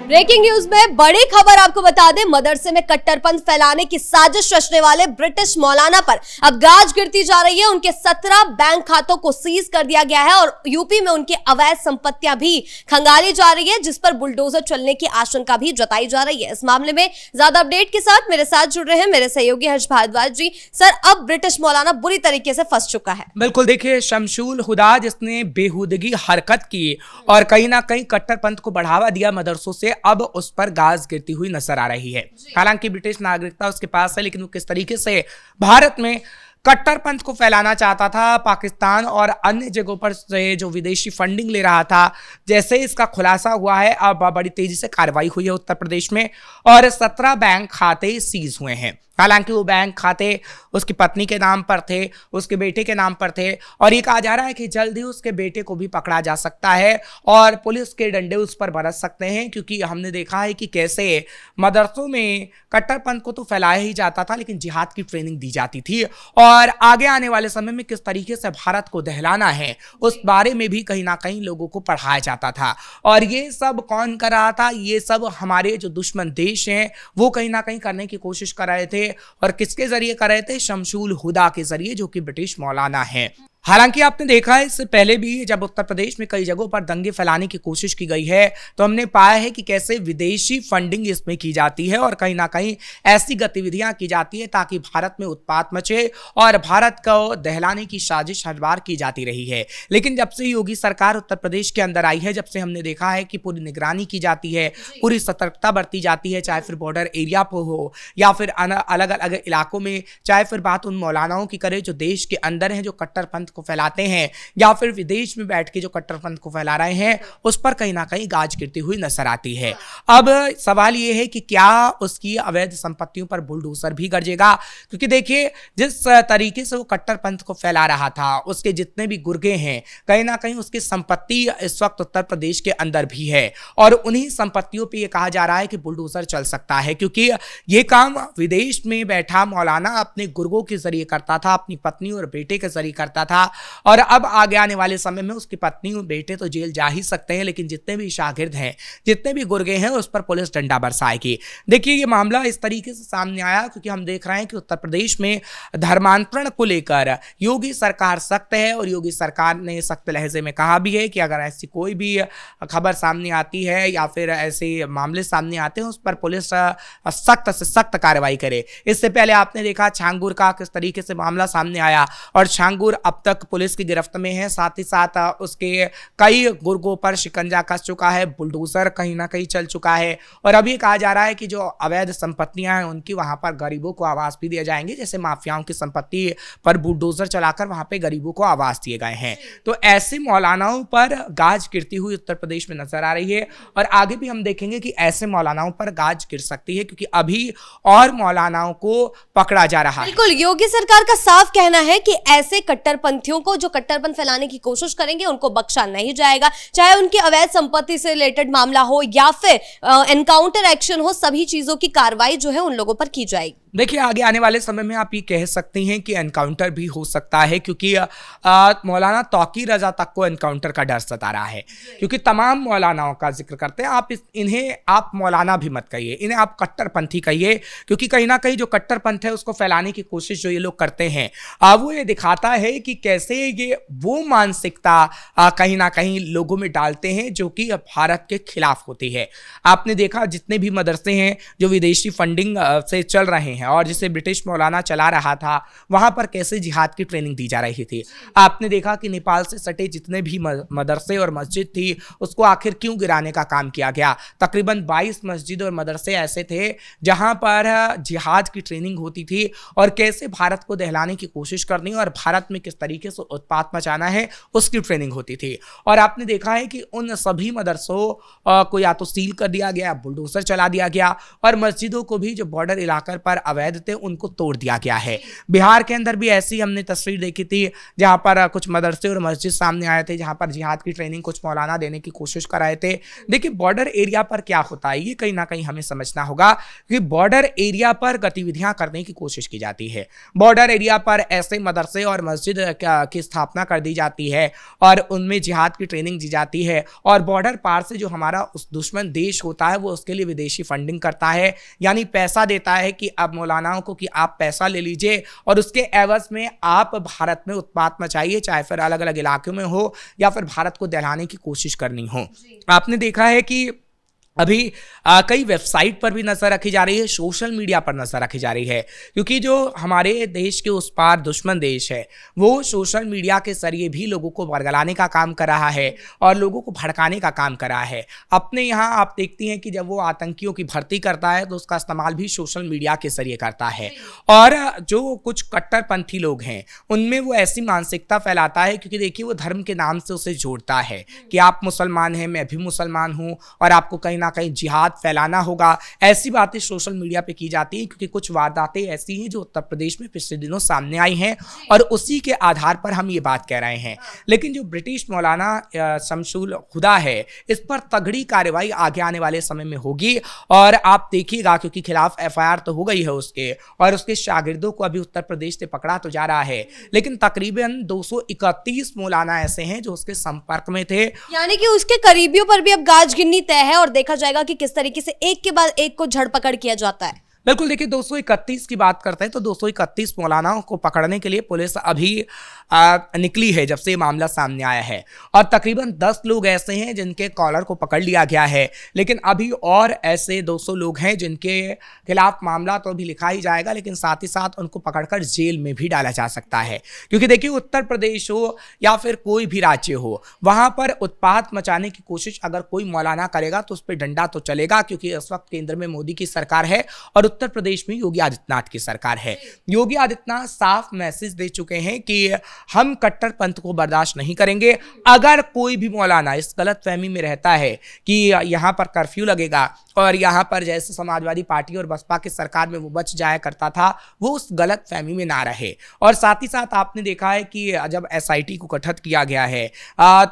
Breaking news में बड़ी खबर आपको बता दें, मदरसे में कट्टरपंथ फैलाने की साजिश रचने वाले ब्रिटिश मौलाना पर अब गाज गिरती जा रही है। उनके 17 बैंक खातों को सीज कर दिया गया है और यूपी में उनकी अवैध संपत्तियां भी खंगाली जा रही है, जिस पर बुलडोजर चलने की आशंका भी जताई जा रही है। इस मामले में ज्यादा अपडेट के साथ मेरे साथ जुड़ रहे हैं मेरे सहयोगी हर्ष भारद्वाज जी। सर, अब ब्रिटिश मौलाना बुरी तरीके से फंस चुका है। बिल्कुल, देखिए शमशुल हुदा जिसने बेहुदगी हरकत की और कहीं ना कहीं कट्टरपंथ को बढ़ावा दिया मदरसों से, अब उस पर गाज गिरती हुई नजर आ रही है। हालांकि ब्रिटिश नागरिकता उसके पास है, लेकिन वो किस तरीके से भारत में कट्टरपंथ को फैलाना चाहता था, पाकिस्तान और अन्य जगहों पर से जो विदेशी फंडिंग ले रहा था, जैसे इसका खुलासा हुआ है, अब बड़ी तेजी से कार्रवाई हुई है उत्तर प्रदेश में और 17 बैंक खाते सीज हुए हैं। हालांकि वो बैंक खाते उसकी पत्नी के नाम पर थे, उसके बेटे के नाम पर थे और ये कहा जा रहा है कि जल्द ही उसके बेटे को भी पकड़ा जा सकता है और पुलिस के डंडे उस पर बरस सकते हैं, क्योंकि हमने देखा है कि कैसे मदरसों में कट्टरपंथ को तो फैलाया ही जाता था, लेकिन जिहाद की ट्रेनिंग दी जाती थी और आगे आने वाले समय में किस तरीके से भारत को दहलाना है उस बारे में भी कहीं ना कहीं लोगों को पढ़ाया जाता था। और ये सब कौन कर रहा था? ये सब हमारे जो दुश्मन देश हैं वो कहीं ना कहीं करने की कोशिश कर रहे थे और किसके जरिए कर रहे थे? शमशुल हुदा के जरिए, जो कि ब्रिटिश मौलाना है। हालांकि आपने देखा है इससे पहले भी जब उत्तर प्रदेश में कई जगहों पर दंगे फैलाने की कोशिश की गई है तो हमने पाया है कि कैसे विदेशी फंडिंग इसमें की जाती है और कहीं ना कहीं ऐसी गतिविधियां की जाती है ताकि भारत में उत्पात मचे और भारत को दहलाने की साजिश हर बार की जाती रही है। लेकिन जब से योगी सरकार उत्तर प्रदेश के अंदर आई है, जब से हमने देखा है कि पूरी निगरानी की जाती है, पूरी सतर्कता बरती जाती है, चाहे फिर बॉर्डर एरिया पर हो या फिर अलग अलग इलाकों में, चाहे फिर बात उन मौलानाओं की करे जो देश के अंदर हैं, जो कट्टरपंथ को फैलाते हैं, या फिर विदेश में बैठ के जो कट्टरपंथ को फैला रहे हैं, उस पर कहीं ना कहीं गाज गिरती हुई नजर आती है। अब सवाल यह है कि क्या उसकी अवैध संपत्तियों पर बुलडोजर भी गरजेगा? क्योंकि देखिए जिस तरीके से वो कट्टरपंथ को फैला रहा था, उसके जितने भी गुर्गे हैं, कहीं ना कहीं उसकी संपत्ति इस वक्त उत्तर प्रदेश के अंदर भी है और उन्हीं संपत्तियों पर यह कहा जा रहा है कि बुलडोजर चल सकता है, क्योंकि यह काम विदेश में बैठा मौलाना अपने गुर्गों के जरिए करता था, अपनी पत्नी और बेटे के जरिए करता था और अब आगे आने वाले समय में उसकी पत्नी और बेटे तो जेल जा ही सकते हैं, लेकिन जितने भी शागिर्द हैं, जितने भी गुर्गे हैं, उस पर पुलिस डंडा बरसाएगी। देखिए ये मामला इस तरीके से सामने आया क्योंकि हम देख रहे हैं कि उत्तर प्रदेश में धर्मांतरण को लेकर योगी सरकार सख्त है और योगी सरकार ने सख्त लहजे में कहा भी है कि अगर ऐसी कोई भी खबर सामने आती है या फिर ऐसे मामले सामने आते हैं, उस पर पुलिस सख्त से सख्त कार्रवाई करे। इससे पहले आपने देखा छांगुर का किस तरीके से मामला सामने आया और छांगुर अब तक पुलिस की गिरफ्त में है, साथ ही साथ उसके कई गुर्गों पर शिकंजा कस चुका है, बुलडोजर कहीं ना कहीं चल चुका है और अभी कहा जा रहा है कि जो अवैध संपत्तियां हैं उनकी वहां पर गरीबों को आवास भी दिए जाएंगे, जैसे माफियाओं की संपत्ति पर बुलडोजर चलाकर वहां पे गरीबों को आवास दिए गए हैं। तो ऐसे मौलानाओं पर गाज गिरती हुई उत्तर प्रदेश में नजर आ रही है और आगे भी हम देखेंगे कि ऐसे मौलानाओं पर गाज गिर सकती है, क्योंकि अभी और मौलानाओं को पकड़ा जा रहा है। बिल्कुल, योगी सरकार का साफ कहना है कि ऐसे कट्टरपंथियों को जो कट्टरपंथ फैलाने की कोशिश करेंगे उनको बख्शा नहीं जाएगा, चाहे उनकी अवैध संपत्ति से रिलेटेड मामला हो या फिर एनकाउंटर एक्शन हो, सभी चीजों की कार्रवाई जो है उन लोगों पर की जाएगी। देखिए आगे आने वाले समय में आप ये कह सकती हैं कि एनकाउंटर भी हो सकता है, क्योंकि मौलाना तौकीर रजा तक को एनकाउंटर का डर सता रहा है, क्योंकि तमाम मौलानाओं का जिक्र करते हैं। आप इन्हें आप मौलाना भी मत कहिए, इन्हें आप कट्टरपंथी कहिए, क्योंकि कहीं ना कहीं जो कट्टरपंथ है उसको फैलाने की कोशिश जो ये लोग करते हैं वो ये दिखाता है कि कैसे ये वो मानसिकता कहीं ना कहीं लोगों में डालते हैं जो कि भारत के खिलाफ होती है। आपने देखा जितने भी मदरसे हैं जो विदेशी फंडिंग से चल रहे हैं और जिसे ब्रिटिश मौलाना चला रहा था, वहां पर कैसे जिहाद की ट्रेनिंग दी जा रही थी। आपने देखा कि नेपाल से सटे जितने भी मदरसे और मस्जिद थी उसको आखिर क्यों गिराने का काम किया गया। तकरीबन 22 मस्जिद और मदरसे ऐसे थे जहां पर जिहाद की ट्रेनिंग होती थी और कैसे भारत को दहलाने की कोशिश करनी और भारत में किस तरीके से उत्पात मचाना है उसकी ट्रेनिंग होती थी। और आपने देखा है कि उन सभी मदरसों को या तो सील कर दिया गया, बुलडोजर चला दिया गया और मस्जिदों को भी जो बॉर्डर इलाके पर अवैध थे उनको तोड़ दिया गया है। बिहार के अंदर भी ऐसी हमने तस्वीर देखी थी जहां पर कुछ मदरसे और मस्जिद सामने आए थे, जहां पर जिहाद की ट्रेनिंग कुछ मौलाना देने की कोशिश कर रहे थे। देखिए बॉर्डर एरिया पर क्या होता है ये कहीं ना कहीं हमें समझना होगा कि बॉर्डर एरिया पर गतिविधियां करने की कोशिश की जाती है। बॉर्डर एरिया पर ऐसे मदरसे और मस्जिद की स्थापना कर दी जाती है और उनमें जिहाद की ट्रेनिंग दी जाती है, और बॉर्डर पार से जो हमारा उस दुश्मन देश होता है वो उसके लिए विदेशी फंडिंग करता है, यानी पैसा देता है कि अब मौलानाओं को कि आप पैसा ले लीजिए और उसके एवज में आप भारत में उत्पात मचाइए, चाहे फिर अलग अलग इलाकों में हो या फिर भारत को दहलाने की कोशिश करनी हो। आपने देखा है कि अभी कई वेबसाइट पर भी नजर रखी जा रही है, सोशल मीडिया पर नजर रखी जा रही है, क्योंकि जो हमारे देश के उस पार दुश्मन देश है वो सोशल मीडिया के जरिए भी लोगों को बरगलाने का काम कर रहा है और लोगों को भड़काने का काम कर रहा है। अपने यहाँ आप देखती हैं कि जब वो आतंकियों की भर्ती करता है तो उसका इस्तेमाल भी सोशल मीडिया के जरिए करता है, और जो कुछ कट्टरपंथी लोग हैं उनमें वो ऐसी मानसिकता फैलाता है, क्योंकि देखिए वो धर्म के नाम से उसे जोड़ता है कि आप मुसलमान हैं, मैं भी मुसलमान हूँ और आपको कहीं कहीं जिहाद फैलाना होगा। ऐसी बातें सोशल मीडिया पे की जाती है, क्योंकि कुछ वारदातें ऐसी हैं जो उत्तर प्रदेश में पिछले दिनों सामने आई हैं और उसी के आधार पर हम ये बात कह रहे हैं। लेकिन जो ब्रिटिश मौलाना शमशुल हुदा है इस पर तगड़ी कार्रवाई आगे आने वाले समय में होगी, और आप देखिएगा क्योंकि खिलाफ एफआईआर तो हो गई है उसके, और उसके शागिर्दों को अभी उत्तर प्रदेश से पकड़ा तो जा रहा है, लेकिन तकरीबन 231 मौलाना ऐसे हैं जो उसके संपर्क में थे, यानी कि उसके करीबियों पर भी अब गाज गिननी तय है और देखा जाएगा कि किस तरीके से एक के बाद एक को झड़ पकड़ किया जाता है। बिल्कुल। देखिए 231 की बात करते हैं तो 231 मौलानाओं को पकड़ने के लिए पुलिस अभी निकली है जब से ये मामला सामने आया है, और तकरीबन 10 लोग ऐसे हैं जिनके कॉलर को पकड़ लिया गया है, लेकिन अभी और ऐसे 200 लोग हैं जिनके खिलाफ मामला तो अभी लिखा ही जाएगा, लेकिन साथ ही साथ उनको पकड़कर जेल में भी डाला जा सकता है। क्योंकि देखिए उत्तर प्रदेश हो या फिर कोई भी राज्य हो, वहां पर उत्पात मचाने की कोशिश अगर कोई मौलाना करेगा तो उस पर डंडा तो चलेगा, क्योंकि इस वक्त केंद्र में मोदी की सरकार है और उत्तर प्रदेश में योगी आदित्यनाथ की सरकार है। योगी आदित्यनाथ साफ मैसेज दे चुके हैं कि हम कट्टरपंथ को बर्दाश्त नहीं करेंगे। अगर कोई भी मौलाना इस गलत फहमी में रहता है कि यहाँ पर कर्फ्यू लगेगा और यहाँ पर जैसे समाजवादी पार्टी और बसपा की सरकार में वो बच जाया करता था, वो उस गलत फहमी में ना रहे। और साथ ही साथ आपने देखा है कि जब एसआईटी को गठित किया गया है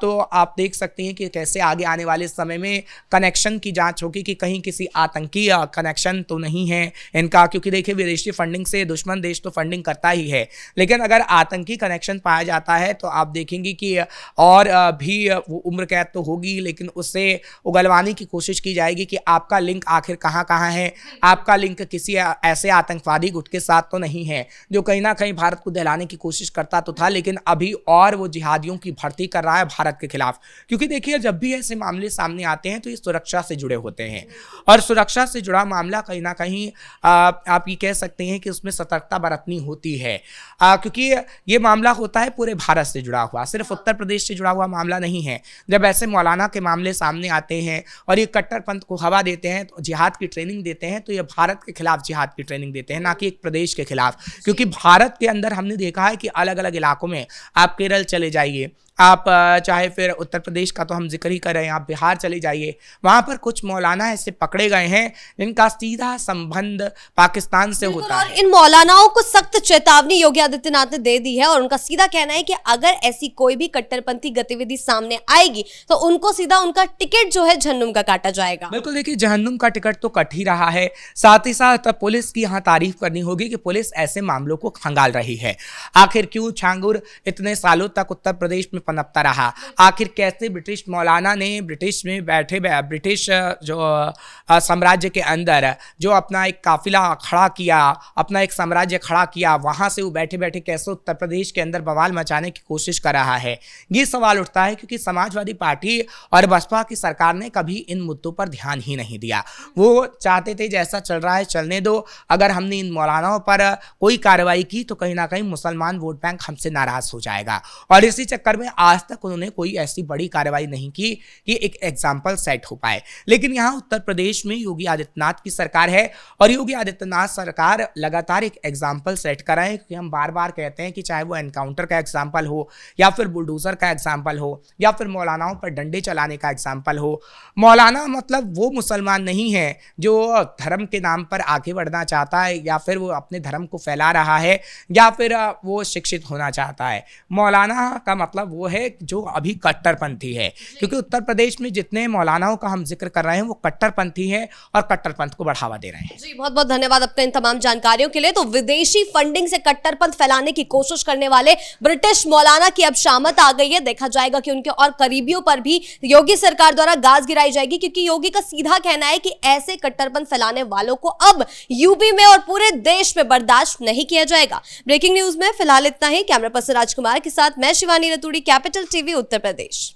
तो आप देख सकते हैं कि कैसे आगे आने वाले समय में कनेक्शन की जांच होगी कि कहीं किसी आतंकी कनेक्शन तो नहीं है इनका, क्योंकि देखिए विदेशी फंडिंग से दुश्मन देश तो फंडिंग करता ही है, लेकिन अगर आतंकी कनेक्शन पाया जाता है तो आप देखेंगे कि और भी वो उम्र कैद तो होगी, लेकिन उससे उगलवाने की कोशिश की जाएगी कि आपका लिंक आखिर कहां है, आपका लिंक किसी ऐसे आतंकवादी गुट के साथ तो नहीं है जो कहीं ना कहीं भारत को दहलाने की कोशिश करता तो था, लेकिन अभी और वो जिहादियों की भर्ती कर रहा है भारत के खिलाफ। क्योंकि देखिए जब भी ऐसे मामले सामने आते हैं तो ये सुरक्षा से जुड़े होते हैं, और सुरक्षा से जुड़ा मामला कहीं ना कहीं आप ये कह सकते हैं कि उसमें सतर्कता बरतनी होती है, क्योंकि ये मामला होता है पूरे भारत से जुड़ा हुआ, सिर्फ उत्तर प्रदेश से जुड़ा हुआ मामला नहीं है। जब ऐसे मौलाना के मामले सामने आते हैं और ये कट्टरपंथ को हवा देते हैं, तो जिहाद की ट्रेनिंग देते हैं, तो ये भारत के खिलाफ जिहाद की ट्रेनिंग देते हैं, ना कि एक प्रदेश के खिलाफ। क्योंकि भारत के अंदर हमने देखा है कि अलग अलग इलाकों में, आप केरल चले जाइए, आप चाहे फिर उत्तर प्रदेश का तो हम जिक्र ही कर रहे हैं, आप बिहार चले जाइए, वहां पर कुछ मौलाना ऐसे पकड़े गए हैं जिनका सीधा संबंध पाकिस्तान से होता है। और इन मौलानाओं को सख्त चेतावनी योगी आदित्यनाथ ने दे दी है, और उनका सीधा कहना है कि अगर ऐसी कोई भी कट्टरपंथी गतिविधि सामने आएगी तो उनको सीधा उनका टिकट जो है जहन्नुम का काटा जाएगा। बिल्कुल। देखिए जहन्नुम का टिकट तो कट ही रहा है, साथ ही साथ पुलिस की यहाँ तारीफ करनी होगी कि पुलिस ऐसे मामलों को खंगाल रही है। आखिर क्यों छांगुर इतने सालों तक उत्तर प्रदेश में पनपता रहा, आखिर कैसे ब्रिटिश मौलाना ने ब्रिटिश में बैठे ब्रिटिश जो साम्राज्य के अंदर जो अपना एक काफिला खड़ा किया, अपना एक साम्राज्य खड़ा किया, वहां से वो बैठे बैठे कैसे उत्तर प्रदेश के अंदर बवाल मचाने की कोशिश कर रहा है, ये सवाल उठता है। क्योंकि समाजवादी पार्टी और बसपा की सरकार ने कभी इन मुद्दों पर ध्यान ही नहीं दिया। वो चाहते थे जैसा चल रहा है चलने दो, अगर हमने इन मौलानाओं पर कोई कार्रवाई की तो कहीं ना कहीं मुसलमान वोट बैंक हमसे नाराज हो जाएगा, और इसी चक्कर में आज तक उन्होंने कोई ऐसी बड़ी कार्रवाई नहीं की कि एक एग्जाम्पल सेट हो पाए। लेकिन यहाँ उत्तर प्रदेश में योगी आदित्यनाथ की सरकार है और योगी आदित्यनाथ सरकार लगातार एक एग्जाम्पल सेट कर रहे हैं, क्योंकि हम बार बार कहते हैं कि चाहे वो एनकाउंटर का एग्जाम्पल हो या फिर बुलडोजर का एग्जाम्पल हो या फिर मौलानाओं पर डंडे चलाने का एग्जाम्पल हो। मौलाना मतलब वो मुसलमान नहीं है जो धर्म के नाम पर आगे बढ़ना चाहता है या फिर वो अपने धर्म को फैला रहा है या फिर वो शिक्षित होना चाहता है। मौलाना का मतलब वो है जो अभी कट्टरपंथी है, क्योंकि उत्तर प्रदेश में जितने मौलानाओं का हम जिक्र कर रहे हैं वो कट्टरपंथी है और कट्टरपंथ को बढ़ावा दे रहे हैं। जी बहुत बहुत धन्यवाद अपने इन तमाम जानकारियों के लिए। तो विदेशी फंडिंग से कट्टरपंथ फैलाने की कोशिश करने वाले ब्रिटिश मौलाना की अब शामत आ गई है। देखा जाएगा कि उनके और करीबियों पर भी योगी सरकार द्वारा गाज गिराई जाएगी, क्योंकि योगी का सीधा कहना है कि ऐसे कट्टरपंथ फैलाने वालों को अब यूपी में और पूरे देश में बर्दाश्त नहीं किया जाएगा। ब्रेकिंग न्यूज में फिलहाल इतना ही। कैमरा पर्सन राजकुमार के साथ मैं शिवानी रतूड़ी, कैपिटल टीवी उत्तर प्रदेश।